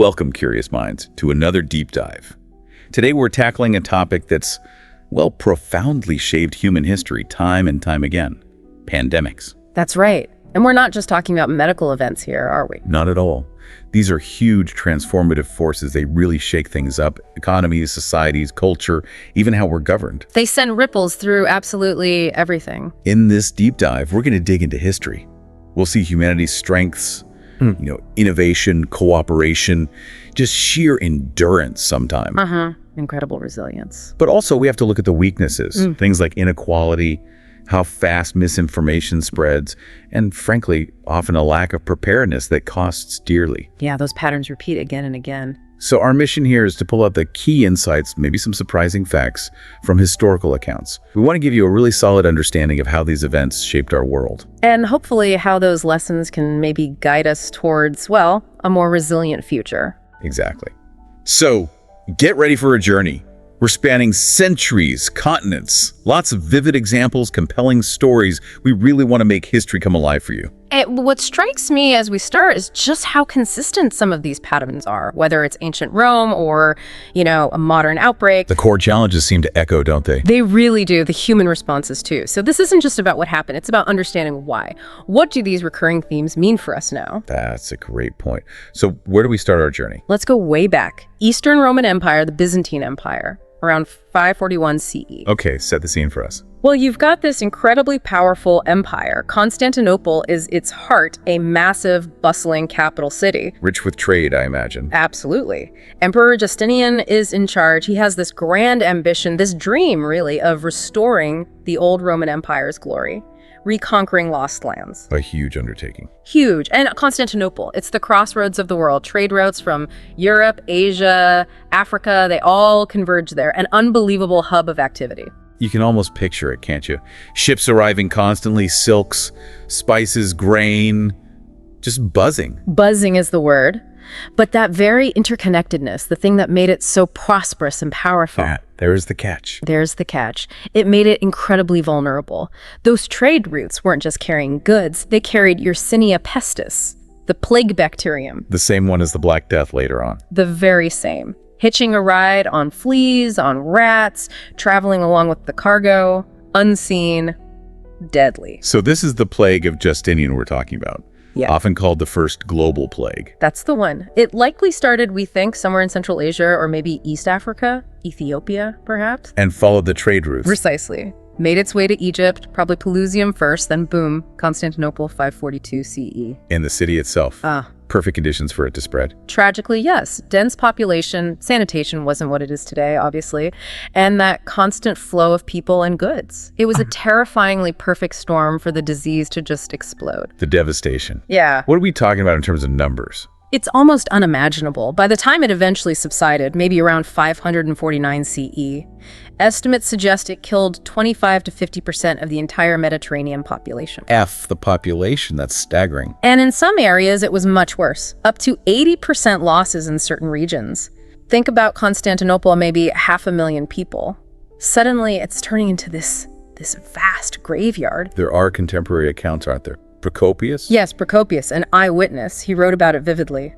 Welcome, curious minds, to another deep dive. Today we're tackling a topic that's, well, profoundly shaped human history time and time again. Pandemics. That's right. And we're not just talking about medical events here, are we? Not at all. These are huge transformative forces. They really shake things up. Economies, societies, culture, even how we're governed. They send ripples through absolutely everything. In this deep dive, we're going to dig into history. We'll see humanity's strengths, innovation, cooperation, just sheer endurance sometimes. Incredible resilience. But also we have to look at the weaknesses, things like inequality, how fast misinformation spreads, and frankly, often a lack of preparedness that costs dearly. Yeah, those patterns repeat again and again. So our mission here is to pull out the key insights, maybe some surprising facts from historical accounts. We want to give you a really solid understanding of how these events shaped our world. And hopefully how those lessons can maybe guide us towards, well, a more resilient future. Exactly. So get ready for a journey. We're spanning centuries, continents, lots of vivid examples, compelling stories. We really want to make history come alive for you. What strikes me as we start is just how consistent some of these patterns are, whether it's ancient Rome or, a modern outbreak. The core challenges seem to echo, don't they? They really do, the human responses too. So this isn't just about what happened, it's about understanding why. What do these recurring themes mean for us now? That's a great point. So where do we start our journey? Let's go way back. Eastern Roman Empire, the Byzantine Empire, around 541 CE. Okay, set the scene for us. Well, you've got this incredibly powerful empire. Constantinople is its heart, a massive, bustling capital city. Rich with trade, I imagine. Absolutely. Emperor Justinian is in charge. He has this grand ambition, this dream, really, of restoring the old Roman Empire's glory, reconquering lost lands. A huge undertaking. Huge. And Constantinople, it's the crossroads of the world. Trade routes from Europe, Asia, Africa, they all converge there. An unbelievable hub of activity. You can almost picture it, can't you? Ships arriving constantly, silks, spices, grain, just buzzing. Buzzing is the word. But that very interconnectedness, the thing that made it so prosperous and powerful. There's the catch. There's the catch. It made it incredibly vulnerable. Those trade routes weren't just carrying goods, they carried Yersinia pestis, the plague bacterium. The same one as the Black Death later on. The very same. Hitching a ride on fleas, on rats, traveling along with the cargo, unseen, deadly. So this is the plague of Justinian we're talking about. Yeah. Often called the first global plague. That's the one. It likely started, we think, somewhere in Central Asia or maybe East Africa, Ethiopia, perhaps. And followed the trade routes. Precisely. Made its way to Egypt, probably Pelusium first, then boom, Constantinople, 542 CE. In the city itself. Perfect conditions for it to spread. Tragically, yes. Dense population, sanitation wasn't what it is today, obviously, and that constant flow of people and goods. It was a terrifyingly perfect storm for the disease to just explode. The devastation. Yeah. What are we talking about in terms of numbers? It's almost unimaginable. By the time it eventually subsided, maybe around 549 CE, estimates suggest it killed 25 to 50% of the entire Mediterranean population. The population, that's staggering. And in some areas, it was much worse, up to 80% losses in certain regions. Think about Constantinople, maybe 500,000 people. Suddenly, it's turning into this vast graveyard. There are contemporary accounts, aren't there? Procopius? Yes, Procopius, an eyewitness. He wrote about it vividly.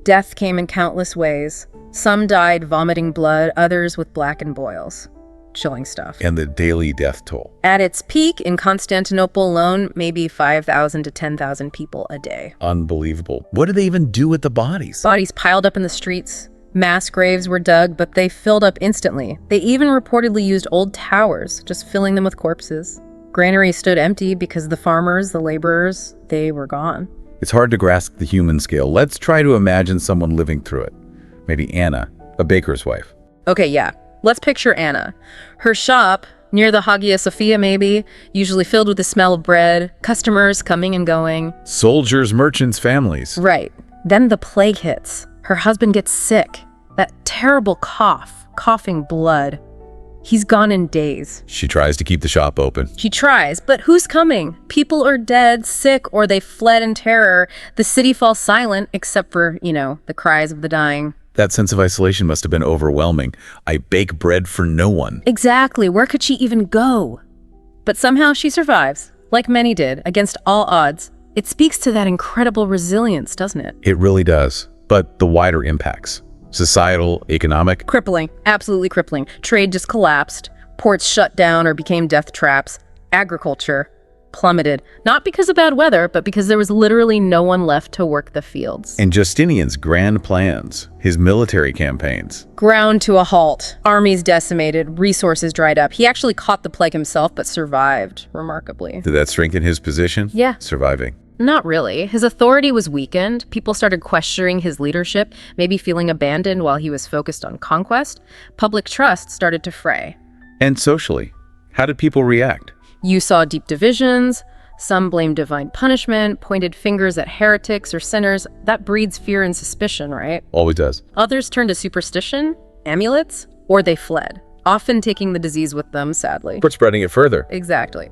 Death came in countless ways. Some died vomiting blood, others with blackened boils. Chilling stuff. And the daily death toll. At its peak in Constantinople alone, maybe 5,000 to 10,000 people a day. Unbelievable. What did they even do with the bodies? Bodies piled up in the streets. Mass graves were dug, but they filled up instantly. They even reportedly used old towers, just filling them with corpses. Granaries stood empty because the farmers, the laborers, they were gone. It's hard to grasp the human scale. Let's try to imagine someone living through it. Maybe Anna, a baker's wife. Okay, yeah. Let's picture Anna. Her shop, near the Hagia Sophia maybe, usually filled with the smell of bread, customers coming and going. Soldiers, merchants, families. Right. Then the plague hits. Her husband gets sick. That terrible cough, coughing blood. He's gone in days. She tries to keep the shop open. She tries, but who's coming? People are dead, sick, or they fled in terror. The city falls silent, except for, the cries of the dying. That sense of isolation must have been overwhelming. I bake bread for no one. Exactly. Where could she even go? But somehow she survives, like many did, against all odds. It speaks to that incredible resilience, doesn't it? It really does. But the wider impacts, societal, economic, Crippling, absolutely crippling. Trade just collapsed. Ports shut down or became death traps. Agriculture plummeted, not because of bad weather, but because there was literally no one left to work the fields. and Justinian's grand plans, his military campaigns. Ground to a halt. Armies decimated, resources dried up. He actually caught the plague himself, but survived, remarkably. Did that strengthen his position? Yeah. Surviving. Not really. His authority was weakened. People started questioning his leadership, maybe feeling abandoned while he was focused on conquest. Public trust started to fray. And socially, how did people react? You saw deep divisions. Some blamed divine punishment, pointed fingers at heretics or sinners. That breeds fear and suspicion, right? Always does. Others turned to superstition, amulets, or they fled, often taking the disease with them, sadly. For spreading it further. Exactly.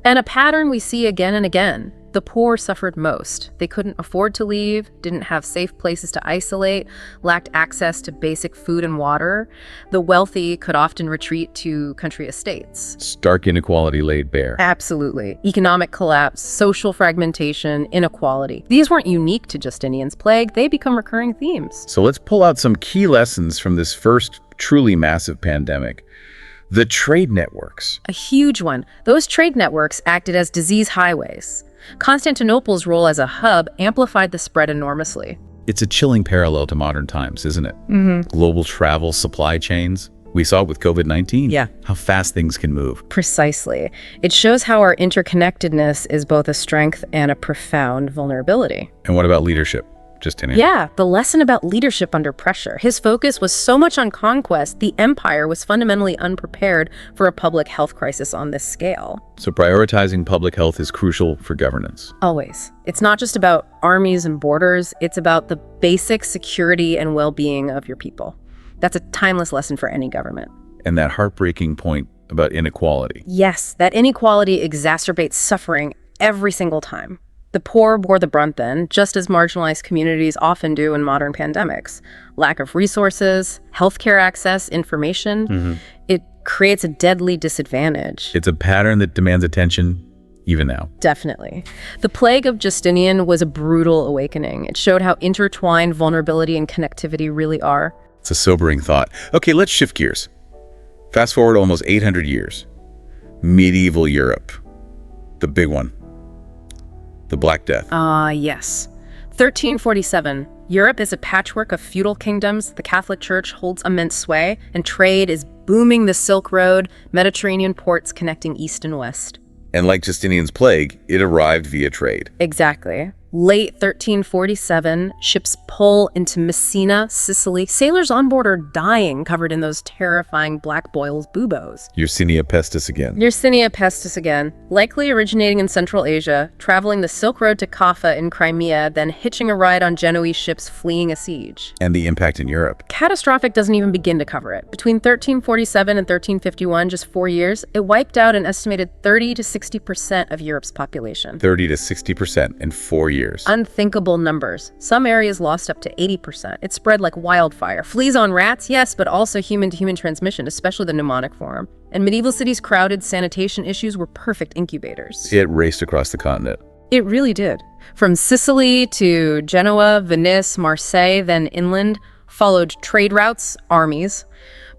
And a pattern we see again and again. The poor suffered most. They couldn't afford to leave, didn't have safe places to isolate, lacked access to basic food and water. The wealthy could often retreat to country estates. Stark inequality laid bare. Absolutely. Economic collapse, social fragmentation, inequality. These weren't unique to Justinian's plague. They become recurring themes. So let's pull out some key lessons from this first truly massive pandemic. The trade networks. A huge one. Those trade networks acted as disease highways. Constantinople's role as a hub amplified the spread enormously. It's a chilling parallel to modern times, isn't it? Global travel, supply chains. We saw it with COVID-19. Yeah. How fast things can move. Precisely. It shows how our interconnectedness is both a strength and a profound vulnerability. And what about leadership, Justinian? Yeah, the lesson about leadership under pressure. His focus was so much on conquest, the empire was fundamentally unprepared for a public health crisis on this scale. So prioritizing public health is crucial for governance. Always. It's not just about armies and borders, it's about the basic security and well-being of your people. That's a timeless lesson for any government. And that heartbreaking point about inequality. Yes, that inequality exacerbates suffering every single time. The poor bore the brunt then, just as marginalized communities often do in modern pandemics. Lack of resources, healthcare access, information, it creates a deadly disadvantage. It's a pattern that demands attention even now. Definitely. The plague of Justinian was a brutal awakening. It showed how intertwined vulnerability and connectivity really are. It's a sobering thought. Okay, let's shift gears. Fast forward almost 800 years. Medieval Europe. The big one. The Black Death. Yes. 1347. Europe is a patchwork of feudal kingdoms. The Catholic Church holds immense sway, and trade is booming. The Silk Road, Mediterranean ports connecting east and west. And like Justinian's plague, it arrived via trade. Exactly. Late 1347, ships pull into Messina, Sicily. Sailors on board are dying, covered in those terrifying black boils buboes. Yersinia pestis again. Yersinia pestis again, likely originating in Central Asia, traveling the Silk Road to Kaffa in Crimea, then hitching a ride on Genoese ships fleeing a siege. And the impact in Europe. Catastrophic doesn't even begin to cover it. Between 1347 and 1351, just 4 years, it wiped out an estimated 30 to 60% of Europe's population. 30 to 60% in 4 years. Unthinkable numbers. Some areas lost up to 80%. It spread like wildfire. Fleas on rats, yes, but also human-to-human transmission, especially the pneumonic form. And medieval cities' crowded sanitation issues were perfect incubators. It raced across the continent. It really did. From Sicily to Genoa, Venice, Marseille, then inland, followed trade routes, armies.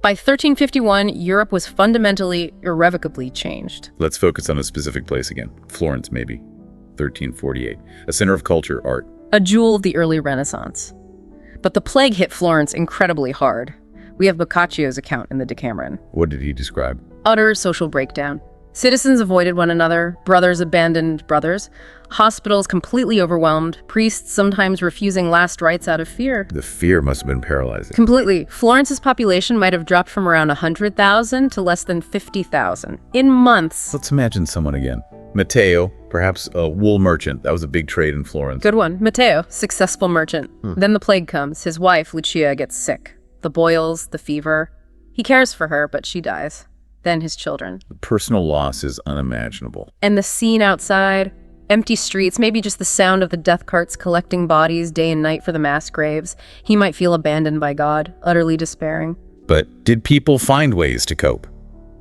By 1351, Europe was fundamentally, irrevocably changed. Let's focus on a specific place again. Florence, maybe. 1348. A center of culture, art. A jewel of the early Renaissance. But the plague hit Florence incredibly hard. We have Boccaccio's account in the Decameron. What did he describe? Utter social breakdown. Citizens avoided one another, brothers abandoned brothers, hospitals completely overwhelmed, priests sometimes refusing last rites out of fear. The fear must have been paralyzing. Completely. Florence's population might have dropped from around 100,000 to less than 50,000 in months. Let's imagine someone again. Matteo, perhaps a wool merchant. That was a big trade in Florence. Good one. Matteo, successful merchant. Then the plague comes. His wife, Lucia, gets sick. The boils, the fever. He cares for her, but she dies. Then his children. The personal loss is unimaginable. And the scene outside, empty streets, maybe just the sound of the death carts collecting bodies day and night for the mass graves. He might feel abandoned by God, utterly despairing. But did people find ways to cope?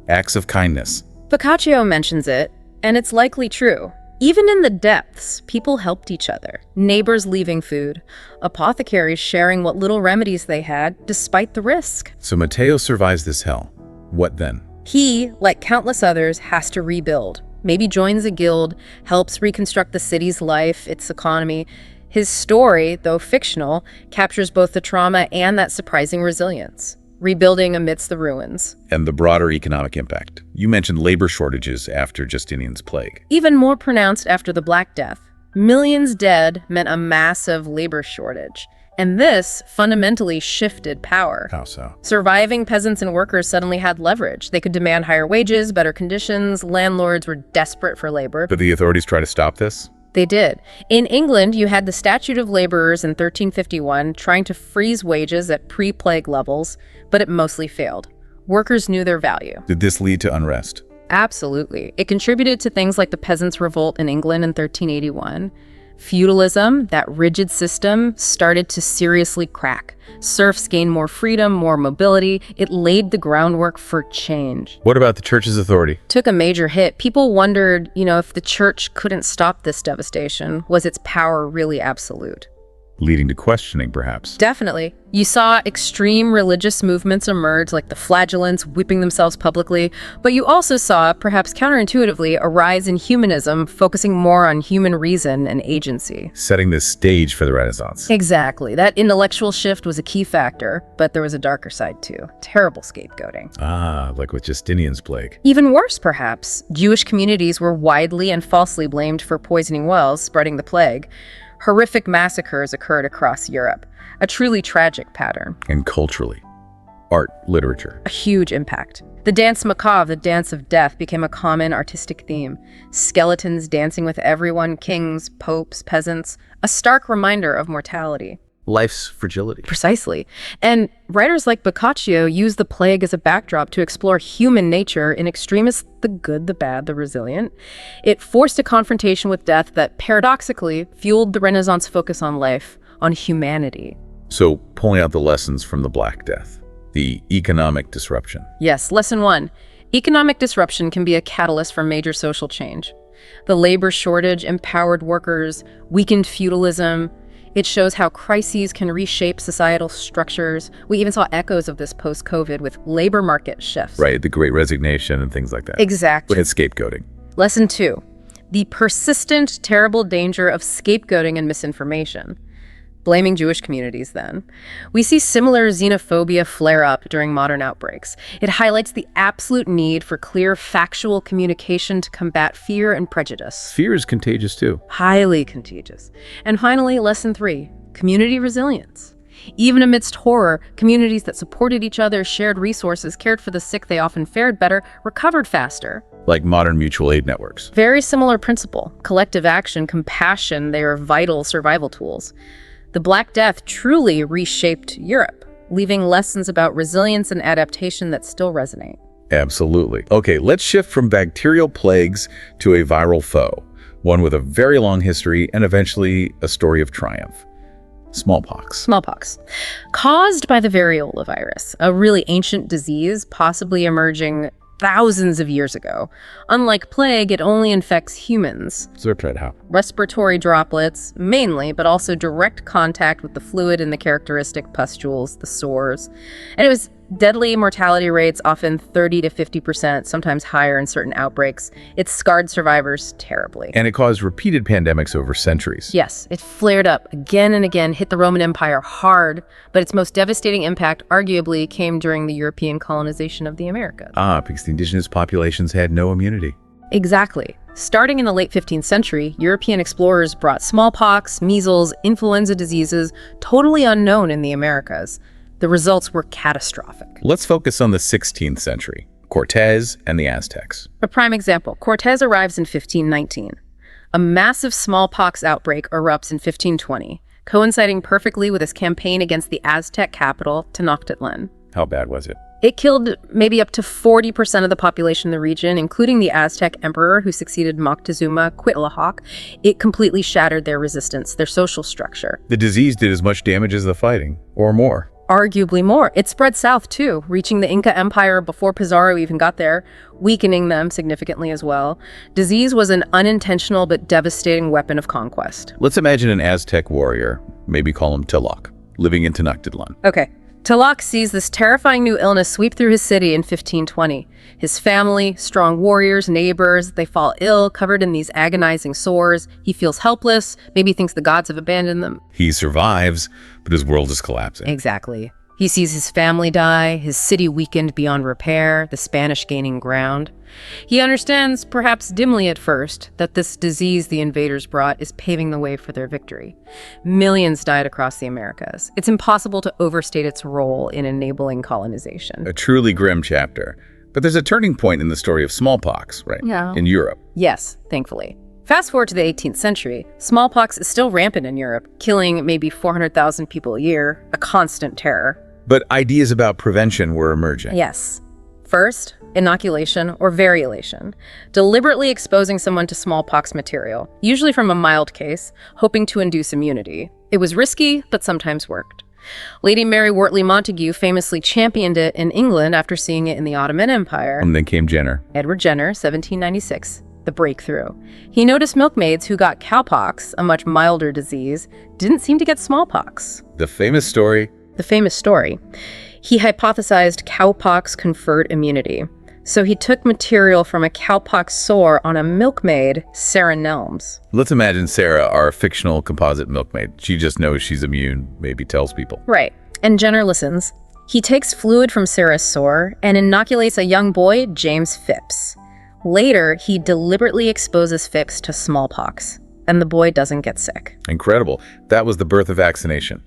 Acts of kindness. Boccaccio mentions it, and it's likely true. Even in the depths, people helped each other. Neighbors leaving food, apothecaries sharing what little remedies they had, despite the risk. So Mateo survives this hell. What then? He, like countless others, has to rebuild. Maybe joins a guild, helps reconstruct the city's life, its economy. His story, though fictional, captures both the trauma and that surprising resilience. Rebuilding amidst the ruins. And the broader economic impact. You mentioned labor shortages after Justinian's plague. Even more pronounced after the Black Death. Millions dead meant a massive labor shortage. And this fundamentally shifted power. How so? Surviving peasants and workers suddenly had leverage. They could demand higher wages, better conditions. Landlords were desperate for labor. Did the authorities try to stop this? They did. In England, you had the Statute of Laborers in 1351 trying to freeze wages at pre-plague levels, but it mostly failed. Workers knew their value. Did this lead to unrest? Absolutely. It contributed to things like the Peasants' Revolt in England in 1381. Feudalism, that rigid system, started to seriously crack. Serfs gained more freedom, more mobility. It laid the groundwork for change. What about the church's authority? Took a major hit. People wondered, if the church couldn't stop this devastation, was its power really absolute? Leading to questioning, perhaps. Definitely. You saw extreme religious movements emerge, like the flagellants whipping themselves publicly, but you also saw, perhaps counterintuitively, a rise in humanism, focusing more on human reason and agency. Setting the stage for the Renaissance. Exactly. That intellectual shift was a key factor, but there was a darker side too. Terrible scapegoating. Ah, like with Justinian's plague. Even worse, perhaps. Jewish communities were widely and falsely blamed for poisoning wells, spreading the plague. Horrific massacres occurred across Europe, a truly tragic pattern. And culturally. Art, literature. A huge impact. The dance macabre, the dance of death, became a common artistic theme. Skeletons dancing with everyone, kings, popes, peasants, a stark reminder of mortality. Life's fragility. Precisely. And writers like Boccaccio use the plague as a backdrop to explore human nature in extremis, the good, the bad, the resilient. It forced a confrontation with death that paradoxically fueled the Renaissance focus on life, on humanity. So, pulling out the lessons from the Black Death, the economic disruption. Yes, lesson 1. Economic disruption can be a catalyst for major social change. The labor shortage empowered workers, weakened feudalism. It shows how crises can reshape societal structures. We even saw echoes of this post-COVID with labor market shifts. Right, the Great Resignation and things like that. Exactly. And scapegoating. Lesson 2. The persistent, terrible danger of scapegoating and misinformation. Blaming Jewish communities, then. We see similar xenophobia flare up during modern outbreaks. It highlights the absolute need for clear, factual communication to combat fear and prejudice. Fear is contagious, too. Highly contagious. And finally, lesson 3, community resilience. Even amidst horror, communities that supported each other, shared resources, cared for the sick, they often fared better, recovered faster. Like modern mutual aid networks. Very similar principle. Collective action, compassion, they are vital survival tools. The Black Death truly reshaped Europe, leaving lessons about resilience and adaptation that still resonate. Absolutely. Okay, let's shift from bacterial plagues to a viral foe, one with a very long history and eventually a story of triumph. Smallpox. Smallpox. Caused by the variola virus, a really ancient disease possibly emerging thousands of years ago. Unlike plague, it only infects humans. Zertried how? Respiratory droplets, mainly, but also direct contact with the fluid and the characteristic pustules, the sores. And it was deadly mortality rates, often 30 to 50%, sometimes higher in certain outbreaks. It scarred survivors terribly. And it caused repeated pandemics over centuries. Yes, it flared up again and again, hit the Roman Empire hard, but its most devastating impact arguably came during the European colonization of the Americas. Because the indigenous populations had no immunity. Exactly. Starting in the late 15th century, European explorers brought smallpox, measles, influenza diseases, totally unknown in the Americas. The results were catastrophic. Let's focus on the 16th century, Cortez and the Aztecs. A prime example, Cortez arrives in 1519. A massive smallpox outbreak erupts in 1520, coinciding perfectly with his campaign against the Aztec capital, Tenochtitlan. How bad was it? It killed maybe up to 40% of the population in the region, including the Aztec emperor who succeeded Moctezuma, Cuitlahuac. It completely shattered their resistance, their social structure. The disease did as much damage as the fighting, or more. Arguably more. It spread south too, reaching the Inca Empire before Pizarro even got there, weakening them significantly as well. Disease was an unintentional but devastating weapon of conquest. Let's imagine an Aztec warrior, maybe call him Tloc, living in Tenochtitlan. Okay. Tloc sees this terrifying new illness sweep through his city in 1520. His family, strong warriors, neighbors, they fall ill, covered in these agonizing sores. He feels helpless, maybe thinks the gods have abandoned them. He survives, but his world is collapsing. Exactly. He sees his family die, his city weakened beyond repair, the Spanish gaining ground. He understands, perhaps dimly at first, that this disease the invaders brought is paving the way for their victory. Millions died across the Americas. It's impossible to overstate its role in enabling colonization. A truly grim chapter. But there's a turning point in the story of smallpox, right? Yeah. In Europe. Yes, thankfully. Fast forward to the 18th century, smallpox is still rampant in Europe, killing maybe 400,000 people a year, a constant terror. But ideas about prevention were emerging. Yes. First, inoculation or variolation, deliberately exposing someone to smallpox material, usually from a mild case, hoping to induce immunity. It was risky, but sometimes worked. Lady Mary Wortley Montagu famously championed it in England after seeing it in the Ottoman Empire. And then came Jenner. Edward Jenner, 1796, the breakthrough. He noticed milkmaids who got cowpox, a much milder disease, didn't seem to get smallpox. The famous story. He hypothesized cowpox conferred immunity. So he took material from a cowpox sore on a milkmaid, Sarah Nelms. Let's imagine Sarah, our fictional composite milkmaid. She just knows she's immune, maybe tells people. Right. And Jenner listens. He takes fluid from Sarah's sore and inoculates a young boy, James Phipps. Later, he deliberately exposes Phipps to smallpox, and the boy doesn't get sick. Incredible. That was the birth of vaccination.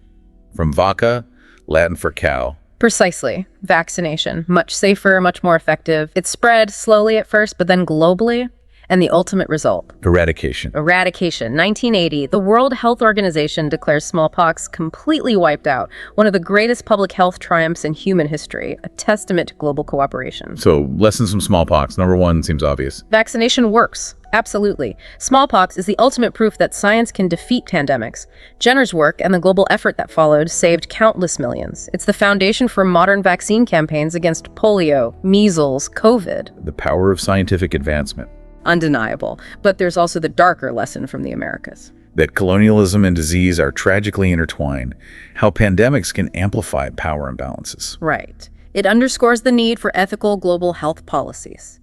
From vaca, Latin for cow. Precisely. Vaccination. Much safer, much more effective. It spread slowly at first, but then globally. And the ultimate result. Eradication. 1980. The World Health Organization declares smallpox completely wiped out. One of the greatest public health triumphs in human history. A testament to global cooperation. So, lessons from smallpox. Number one seems obvious. Vaccination works. Absolutely. Smallpox is the ultimate proof that science can defeat pandemics. Jenner's work and the global effort that followed saved countless millions. It's the foundation for modern vaccine campaigns against polio, measles, COVID. The power of scientific advancement. Undeniable. But there's also the darker lesson from the Americas. That colonialism and disease are tragically intertwined. How pandemics can amplify power imbalances. Right. It underscores the need for ethical global health policies.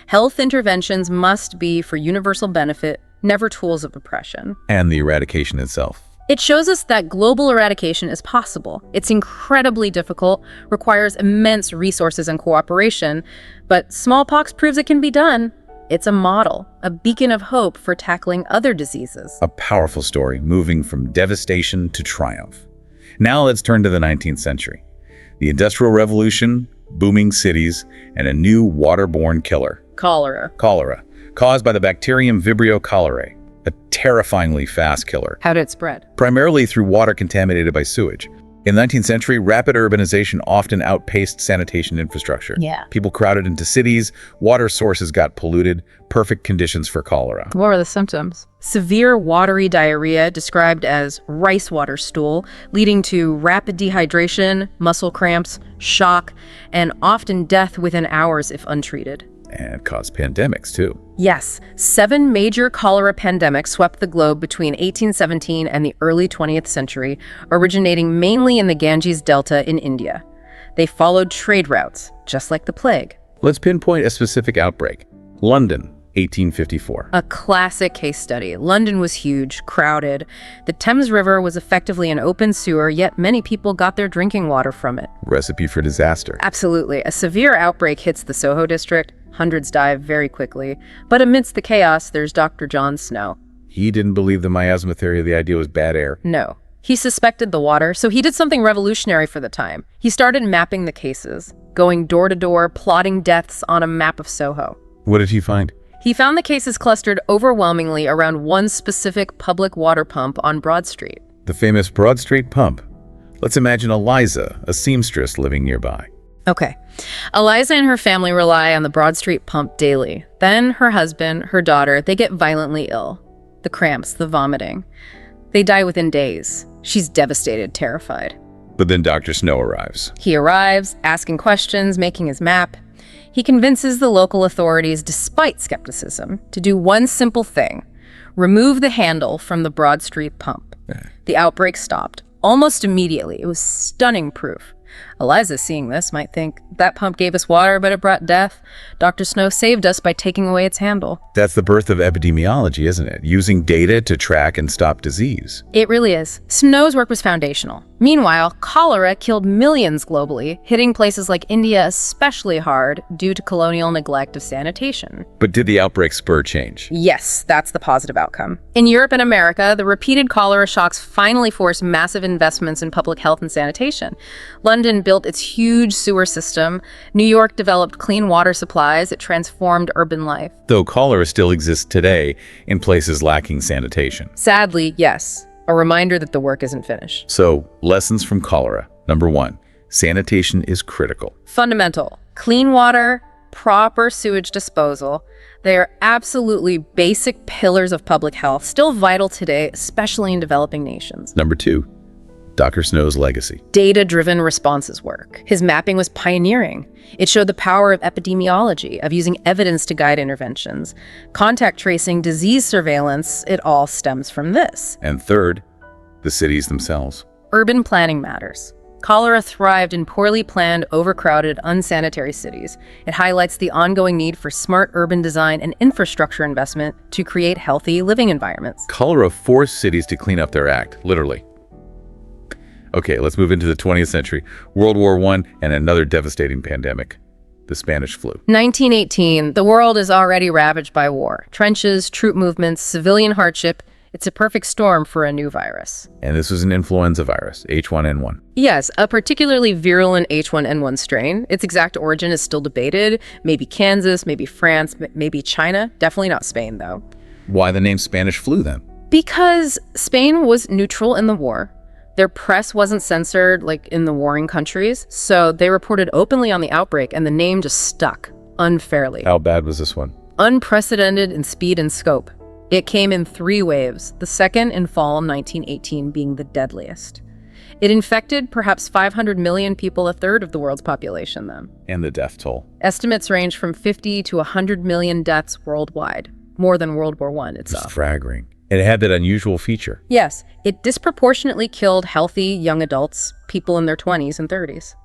Health interventions must be for universal benefit, never tools of oppression. And the eradication itself. It shows us that global eradication is possible. It's incredibly difficult, requires immense resources and cooperation, but smallpox proves it can be done. It's a model, a beacon of hope for tackling other diseases. A powerful story, moving from devastation to triumph. Now let's turn to the 19th century. The Industrial Revolution, booming cities, and a new waterborne killer. Cholera. Cholera, caused by the bacterium Vibrio cholerae, a terrifyingly fast killer. How did it spread? Primarily through water contaminated by sewage. In the 19th century, rapid urbanization often outpaced sanitation infrastructure. Yeah. People crowded into cities, water sources got polluted, perfect conditions for cholera. What were the symptoms? Severe watery diarrhea, described as rice water stool, leading to rapid dehydration, muscle cramps, shock, and often death within hours if untreated. And it caused pandemics, too. Yes, 7 major cholera pandemics swept the globe between 1817 and the early 20th century, originating mainly in the Ganges Delta in India. They followed trade routes, just like the plague. Let's pinpoint a specific outbreak. London, 1854. A classic case study. London was huge, crowded. The Thames River was effectively an open sewer, yet many people got their drinking water from it. Recipe for disaster. Absolutely. A severe outbreak hits the Soho district. Hundreds die very quickly. But amidst the chaos, there's Dr. John Snow. He didn't believe the miasma theory. The idea was bad air. No. He suspected the water, so he did something revolutionary for the time. He started mapping the cases, going door to door, plotting deaths on a map of Soho. What did he find? He found the cases clustered overwhelmingly around one specific public water pump on Broad Street. The famous Broad Street pump. Let's imagine Eliza, a seamstress living nearby. Okay. Eliza and her family rely on the Broad Street pump daily. Then her husband, her daughter, they get violently ill. The cramps, the vomiting. They die within days. She's devastated, terrified. But then Dr. Snow arrives. He arrives, asking questions, making his map. He convinces the local authorities, despite skepticism, to do one simple thing: remove the handle from the Broad Street pump. The outbreak stopped almost immediately. It was stunning proof. Eliza, seeing this, might think, that pump gave us water, but it brought death. Dr. Snow saved us by taking away its handle. That's the birth of epidemiology, isn't it? Using data to track and stop disease. It really is. Snow's work was foundational. Meanwhile, cholera killed millions globally, hitting places like India especially hard due to colonial neglect of sanitation. But did the outbreak spur change? Yes, that's the positive outcome. In Europe and America, the repeated cholera shocks finally forced massive investments in public health and sanitation. London built its huge sewer system. New York developed clean water supplies. It transformed urban life. Though cholera still exists today in places lacking sanitation. Sadly, yes. A reminder that the work isn't finished. So, lessons from cholera. Number 1, sanitation is critical. Fundamental. Clean water, proper sewage disposal. They are absolutely basic pillars of public health, still vital today, especially in developing nations. Number 2, Dr. Snow's legacy. Data-driven responses work. His mapping was pioneering. It showed the power of epidemiology, of using evidence to guide interventions. Contact tracing, disease surveillance, it all stems from this. And third, the cities themselves. Urban planning matters. Cholera thrived in poorly planned, overcrowded, unsanitary cities. It highlights the ongoing need for smart urban design and infrastructure investment to create healthy living environments. Cholera forced cities to clean up their act, literally. Okay, let's move into the 20th century. World War I and another devastating pandemic, the Spanish flu. 1918, the world is already ravaged by war. Trenches, troop movements, civilian hardship. It's a perfect storm for a new virus. And this was an influenza virus, H1N1. Yes, a particularly virulent H1N1 strain. Its exact origin is still debated. Maybe Kansas, maybe France, maybe China. Definitely not Spain, though. Why the name Spanish flu, then? Because Spain was neutral in the war. Their press wasn't censored like in the warring countries, so they reported openly on the outbreak and the name just stuck, unfairly. How bad was this one? Unprecedented in speed and scope. It came in 3 waves, the second in fall 1918 being the deadliest. It infected perhaps 500 million people, a third of the world's population then. And the death toll. Estimates range from 50 to 100 million deaths worldwide, more than World War I itself. Staggering. And it had that unusual feature. Yes, it disproportionately killed healthy young adults, people in their 20s and 30s.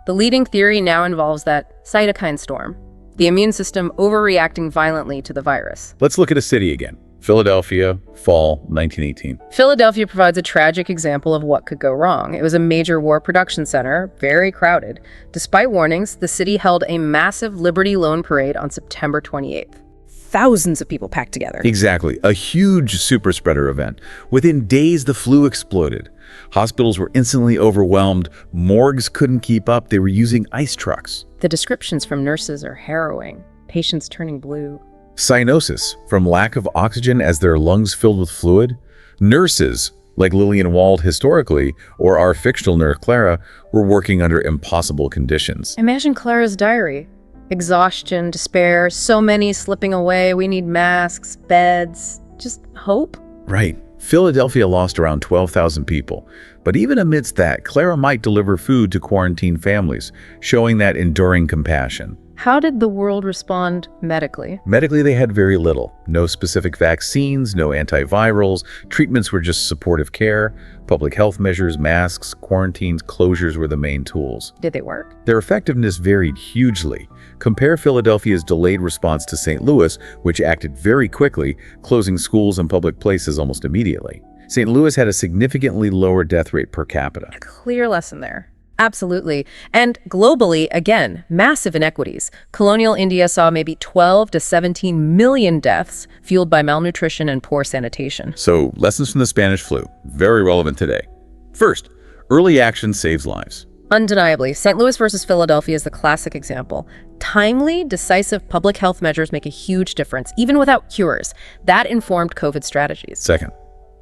The leading theory now involves that cytokine storm, the immune system overreacting violently to the virus. Let's look at a city again. Philadelphia, fall 1918. Philadelphia provides a tragic example of what could go wrong. It was a major war production center, very crowded. Despite warnings, the city held a massive Liberty Loan Parade on September 28th. Thousands of people packed together. Exactly. A huge super spreader event. Within days, the flu exploded. Hospitals were instantly overwhelmed. Morgues couldn't keep up. They were using ice trucks. The descriptions from nurses are harrowing. Patients turning blue. Cyanosis, from lack of oxygen as their lungs filled with fluid. Nurses, like Lillian Wald historically, or our fictional nurse Clara, were working under impossible conditions. Imagine Clara's diary. Exhaustion, despair, so many slipping away. We need masks, beds, just hope. Right. Philadelphia lost around 12,000 people. But even amidst that, Clara might deliver food to quarantined families, showing that enduring compassion. How did the world respond medically? Medically, they had very little. No specific vaccines, no antivirals. Treatments were just supportive care. Public health measures, masks, quarantines, closures were the main tools. Did they work? Their effectiveness varied hugely. Compare Philadelphia's delayed response to St. Louis, which acted very quickly, closing schools and public places almost immediately. St. Louis had a significantly lower death rate per capita. A clear lesson there. Absolutely. And globally, again, massive inequities. Colonial India saw maybe 12 to 17 million deaths fueled by malnutrition and poor sanitation. So, lessons from the Spanish flu, very relevant today. First, early action saves lives. Undeniably, St. Louis versus Philadelphia is the classic example. Timely, decisive public health measures make a huge difference, even without cures. That informed COVID strategies. Second,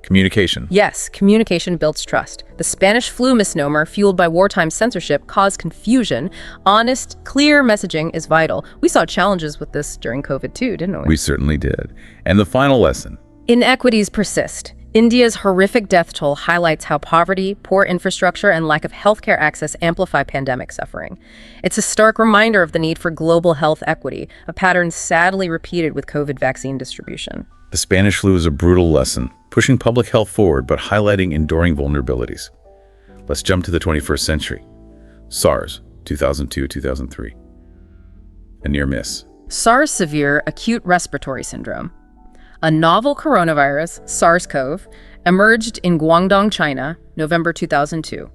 communication. Yes, communication builds trust. The Spanish flu misnomer, fueled by wartime censorship, caused confusion. Honest, clear messaging is vital. We saw challenges with this during COVID too, didn't we? We certainly did. And the final lesson. Inequities persist. India's horrific death toll highlights how poverty, poor infrastructure, and lack of healthcare access amplify pandemic suffering. It's a stark reminder of the need for global health equity, a pattern sadly repeated with COVID vaccine distribution. The Spanish flu is a brutal lesson, pushing public health forward but highlighting enduring vulnerabilities. Let's jump to the 21st century. SARS, 2002-2003. A near miss. SARS severe acute respiratory syndrome. A novel coronavirus, SARS-CoV, emerged in Guangdong, China, November 2002.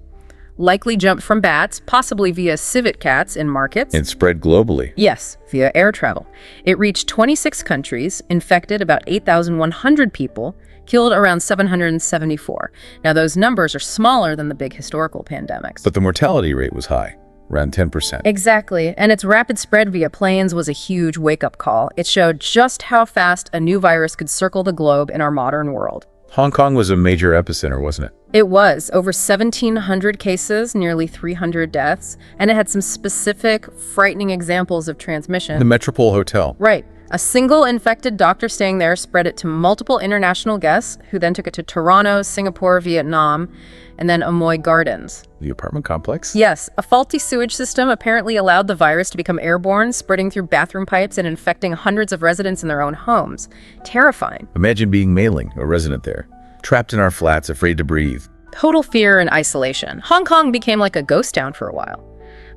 Likely jumped from bats, possibly via civet cats in markets. It spread globally. Yes, via air travel. It reached 26 countries, infected about 8,100 people, killed around 774. Now, those numbers are smaller than the big historical pandemics. But the mortality rate was high, around 10%. Exactly, and its rapid spread via planes was a huge wake-up call. It showed just how fast a new virus could circle the globe in our modern world. Hong Kong was a major epicenter, wasn't it? It was. Over 1,700 cases, nearly 300 deaths, and it had some specific, frightening examples of transmission. The Metropole Hotel. Right. A single infected doctor staying there spread it to multiple international guests, who then took it to Toronto, Singapore, Vietnam, and then Amoy Gardens. The apartment complex? Yes, a faulty sewage system apparently allowed the virus to become airborne, spreading through bathroom pipes and infecting hundreds of residents in their own homes. Terrifying. Imagine being Mei-Ling, a resident there, trapped in our flats, afraid to breathe. Total fear and isolation. Hong Kong became like a ghost town for a while.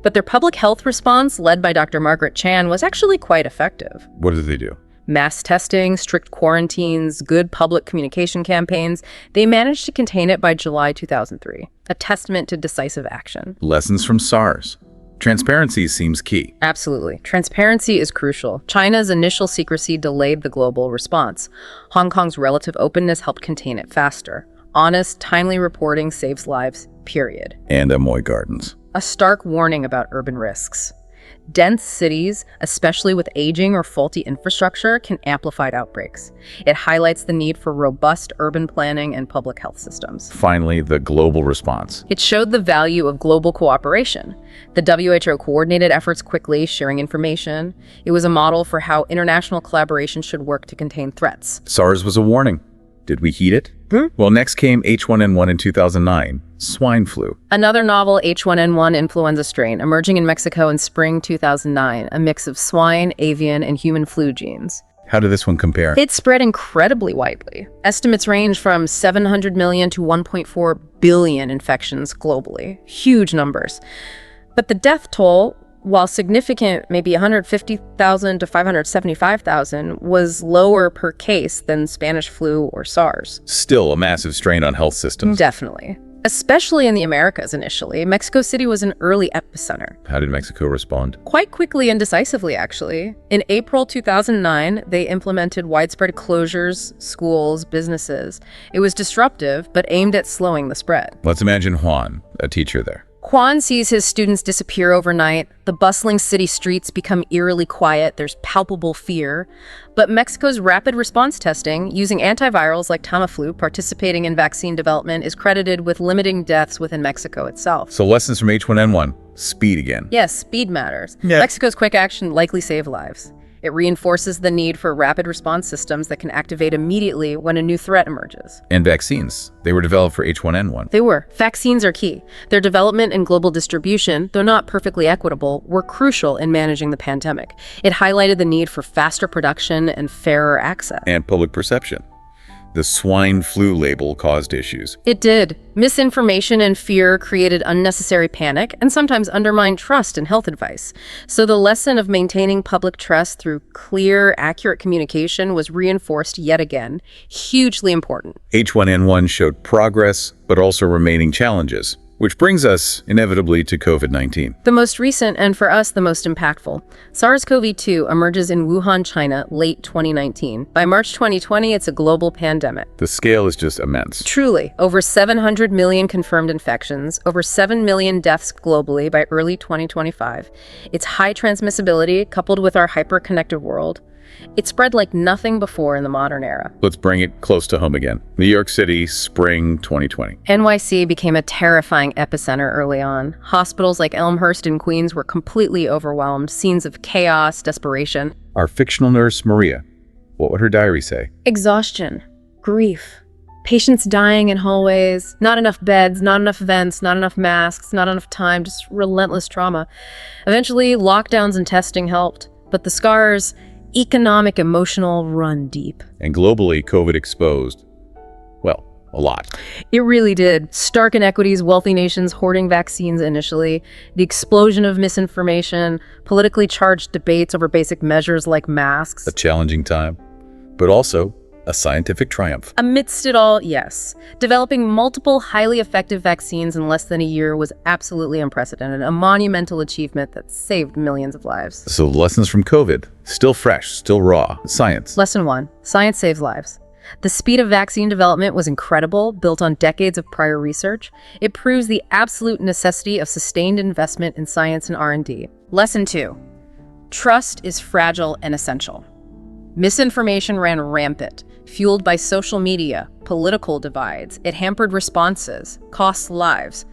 But their public health response, led by Dr. Margaret Chan, was actually quite effective. What did they do? Mass testing, strict quarantines, good public communication campaigns. They managed to contain it by July 2003, a testament to decisive action. Lessons from SARS. Transparency seems key. Absolutely. Transparency is crucial. China's initial secrecy delayed the global response. Hong Kong's relative openness helped contain it faster. Honest, timely reporting saves lives, period. And Amoy Gardens. A stark warning about urban risks. Dense cities, especially with aging or faulty infrastructure, can amplify outbreaks. It highlights the need for robust urban planning and public health systems. Finally, the global response. It showed the value of global cooperation. The WHO coordinated efforts quickly, sharing information. It was a model for how international collaboration should work to contain threats. SARS was a warning. Did we heed it? Well, next came H1N1 in 2009, swine flu. Another novel H1N1 influenza strain emerging in Mexico in spring 2009, a mix of swine, avian, and human flu genes. How did this one compare? It spread incredibly widely. Estimates range from 700 million to 1.4 billion infections globally. Huge numbers. But the death toll, while significant, maybe 150,000 to 575,000, was lower per case than Spanish flu or SARS. Still a massive strain on health systems. Definitely. Especially in the Americas initially. Mexico City was an early epicenter. How did Mexico respond? Quite quickly and decisively, actually. In April 2009, they implemented widespread closures, schools, businesses. It was disruptive, but aimed at slowing the spread. Let's imagine Juan, a teacher there. Juan sees his students disappear overnight. The bustling city streets become eerily quiet. There's palpable fear. But Mexico's rapid response testing, using antivirals like Tamiflu, participating in vaccine development, is credited with limiting deaths within Mexico itself. So lessons from H1N1, speed again. Yes, speed matters. Yeah. Mexico's quick action likely saved lives. It reinforces the need for rapid response systems that can activate immediately when a new threat emerges. And vaccines. They were developed for H1N1. They were. Vaccines are key. Their development and global distribution, though not perfectly equitable, were crucial in managing the pandemic. It highlighted the need for faster production and fairer access. And public perception. The swine flu label caused issues. It did. Misinformation and fear created unnecessary panic and sometimes undermined trust in health advice. So the lesson of maintaining public trust through clear, accurate communication was reinforced yet again. Hugely important. H1N1 showed progress, but also remaining challenges. Which brings us, inevitably, to COVID-19. The most recent, and for us, the most impactful. SARS-CoV-2 emerges in Wuhan, China, late 2019. By March 2020, it's a global pandemic. The scale is just immense. Truly, over 700 million confirmed infections, over 7 million deaths globally by early 2025. Its high transmissibility, coupled with our hyper-connected world, it spread like nothing before in the modern era. Let's bring it close to home again. New York City, spring 2020. NYC became a terrifying epicenter early on. Hospitals like Elmhurst and Queens were completely overwhelmed, scenes of chaos, desperation. Our fictional nurse, Maria, what would her diary say? Exhaustion, grief, Patients dying in hallways, not enough beds, not enough vents, not enough masks, not enough time, just relentless trauma. Eventually, lockdowns and testing helped, but the scars, economic, emotional, run deep. And globally, COVID exposed, well, a lot. It really did. Stark inequities, wealthy nations hoarding vaccines initially, the explosion of misinformation, politically charged debates over basic measures like masks. A challenging time, but also a scientific triumph. Amidst it all, yes. Developing multiple highly effective vaccines in less than a year was absolutely unprecedented, a monumental achievement that saved millions of lives. So lessons from COVID, still fresh, still raw. Science. Lesson 1. Science saves lives. The speed of vaccine development was incredible, built on decades of prior research. It proves the absolute necessity of sustained investment in science and R&D. Lesson 2. Trust is fragile and essential. Misinformation ran rampant, fueled by social media, political divides. It hampered responses, cost lives.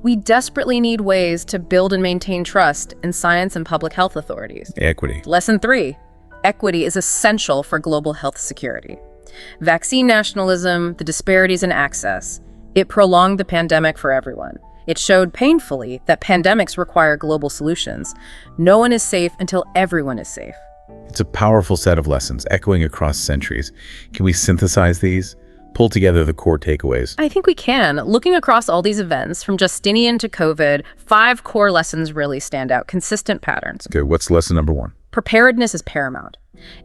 We desperately need ways to build and maintain trust in science and public health authorities. Equity. Lesson 3. Equity is essential for global health security. Vaccine nationalism, the disparities in access, it prolonged the pandemic for everyone. It showed painfully that pandemics require global solutions. No one is safe until everyone is safe. It's a powerful set of lessons echoing across centuries. Can we synthesize these? Pull together the core takeaways? I think we can. Looking across all these events, from Justinian to COVID, 5 core lessons really stand out, consistent patterns. Okay, what's lesson number 1? Preparedness is paramount.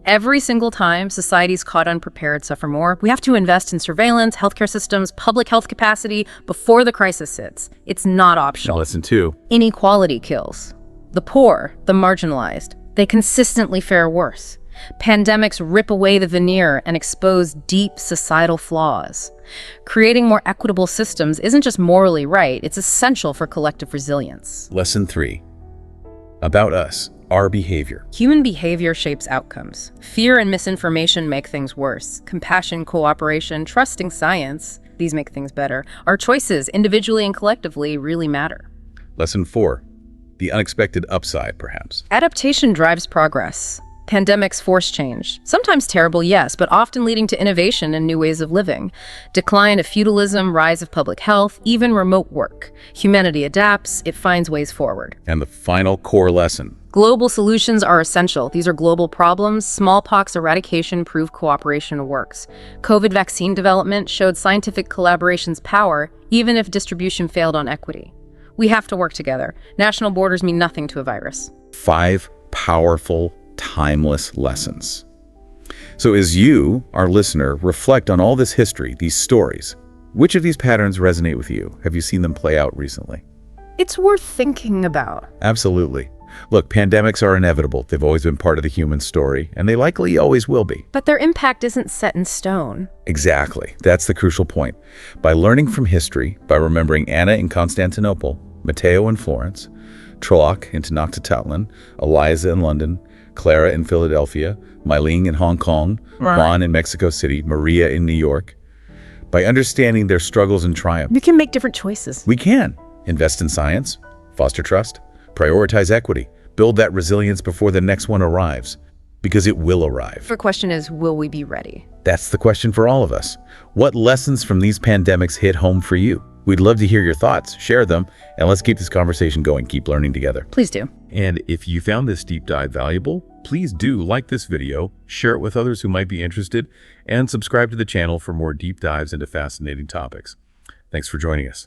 Every single time societies caught unprepared suffer more, we have to invest in surveillance, healthcare systems, public health capacity before the crisis hits. It's not optional. Now lesson 2. Inequality kills. The poor, the marginalized, they consistently fare worse. Pandemics rip away the veneer and expose deep societal flaws. Creating more equitable systems isn't just morally right, it's essential for collective resilience. Lesson 3. About us, our behavior. Human behavior shapes outcomes. Fear and misinformation make things worse. Compassion, cooperation, trusting science, these make things better. Our choices, individually and collectively, really matter. Lesson 4. The unexpected upside, perhaps. Adaptation drives progress. Pandemics force change. Sometimes terrible, yes, but often leading to innovation and new ways of living. Decline of feudalism, rise of public health, even remote work. Humanity adapts, it finds ways forward. And the final core lesson. Global solutions are essential. These are global problems. Smallpox eradication proved cooperation works. COVID vaccine development showed scientific collaboration's power, even if distribution failed on equity. We have to work together. National borders mean nothing to a virus. 5 powerful, timeless lessons. So as you, our listener, reflect on all this history, these stories, which of these patterns resonate with you? Have you seen them play out recently? It's worth thinking about. Absolutely. Look, pandemics are inevitable. They've always been part of the human story, and they likely always will be. But their impact isn't set in stone. Exactly. That's the crucial point. By learning from history, by remembering Anna in Constantinople, Matteo in Florence, Troach in Tenochtitlan, Eliza in London, Clara in Philadelphia, Mylene in Hong Kong, Juan in Mexico City, Maria in New York. By understanding their struggles and triumphs, You can make different choices. we can invest in science, foster trust, prioritize equity, build that resilience before the next one arrives, because it will arrive. The question is, will we be ready? That's the question for all of us. What lessons from these pandemics hit home for you? We'd love to hear your thoughts, share them, and let's keep this conversation going, keep learning together. Please do. And if you found this deep dive valuable, please do like this video, share it with others who might be interested, and subscribe to the channel for more deep dives into fascinating topics. Thanks for joining us.